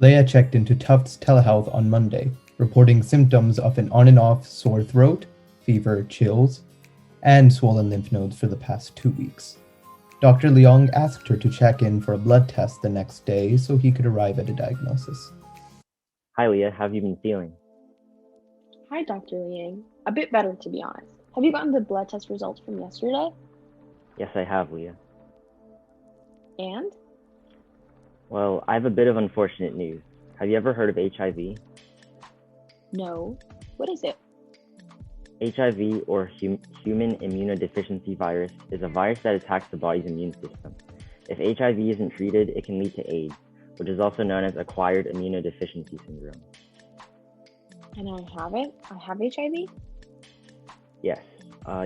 Leah checked into Tufts telehealth on Monday, reporting symptoms of an on and off sore throat, fever, chills, and swollen lymph nodes for the past 2 weeks. Dr. Liang asked her to check in for a blood test the next day so he could arrive at a diagnosis. Hi Leah, how have you been feeling? Hi, Dr. Liang. A bit better, to be honest. Have you gotten the blood test results from yesterday? Yes, I have, Leah. And? Well, I have a bit of unfortunate news. Have you ever heard of HIV? No. What is it? HIV, or human immunodeficiency virus, is a virus that attacks the body's immune system. If HIV isn't treated, it can lead to AIDS, which is also known as acquired immunodeficiency syndrome. And I have it? I have HIV? Yes,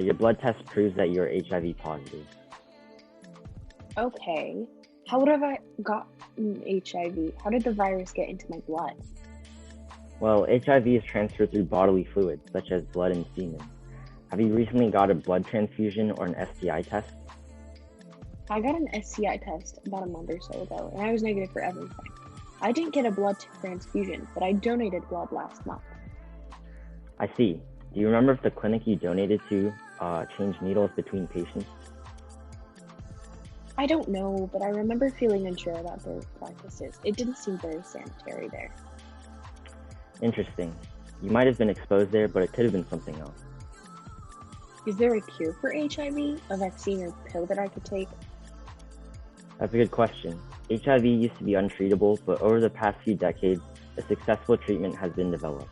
your blood test proves that you're HIV positive. Okay. How would have I gotten HIV? How did the virus get into my blood? Well, HIV is transferred through bodily fluids, such as blood and semen. Have you recently got a blood transfusion or an STI test? I got an STI test about a month or so ago, and I was negative for everything. I didn't get a blood transfusion, but I donated blood last month. I see. Do you remember if the clinic you donated to changed needles between patients? I don't know, but I remember feeling unsure about their practices. It didn't seem very sanitary there. Interesting. You might have been exposed there, but it could have been something else. Is there a cure for HIV? A vaccine or pill that I could take? That's a good question. HIV used to be untreatable, but over the past few decades, a successful treatment has been developed.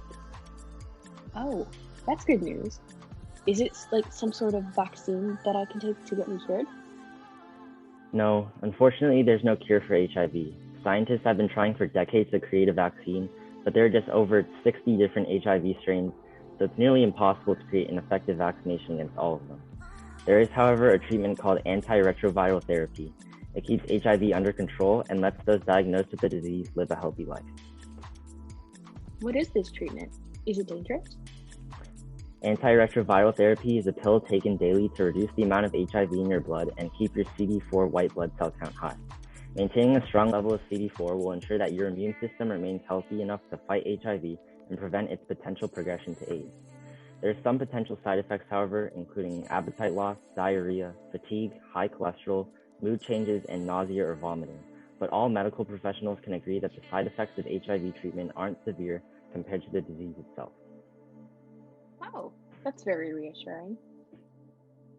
Oh, that's good news. Is it like some sort of vaccine that I can take to get me cured? No, unfortunately, there's no cure for HIV. Scientists have been trying for decades to create a vaccine, but there are just over 60 different HIV strains, so it's nearly impossible to create an effective vaccination against all of them. There is, however, a treatment called antiretroviral therapy. It keeps HIV under control and lets those diagnosed with the disease live a healthy life. What is this treatment? Is it dangerous? Antiretroviral therapy is a pill taken daily to reduce the amount of HIV in your blood and keep your CD4 white blood cell count high. Maintaining a strong level of CD4 will ensure that your immune system remains healthy enough to fight HIV and prevent its potential progression to AIDS. There are some potential side effects, however, including appetite loss, diarrhea, fatigue, high cholesterol, mood changes, and nausea or vomiting. But all medical professionals can agree that the side effects of HIV treatment aren't severe compared to the disease itself. Oh, that's very reassuring.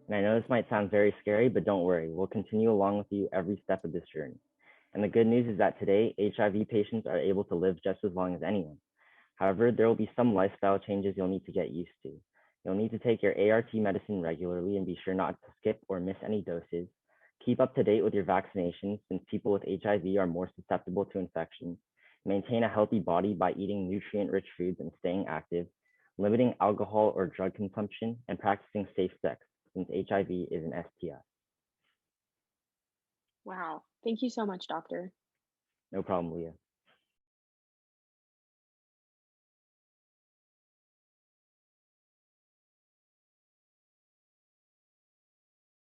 And I know this might sound very scary, but don't worry, we'll continue along with you every step of this journey. And the good news is that today, HIV patients are able to live just as long as anyone. However, there will be some lifestyle changes you'll need to get used to. You'll need to take your ART medicine regularly and be sure not to skip or miss any doses. Keep up to date with your vaccinations since people with HIV are more susceptible to infections. Maintain a healthy body by eating nutrient-rich foods and staying active, limiting alcohol or drug consumption, and practicing safe sex since HIV is an STI. Wow. Thank you so much, doctor. No problem, Leah.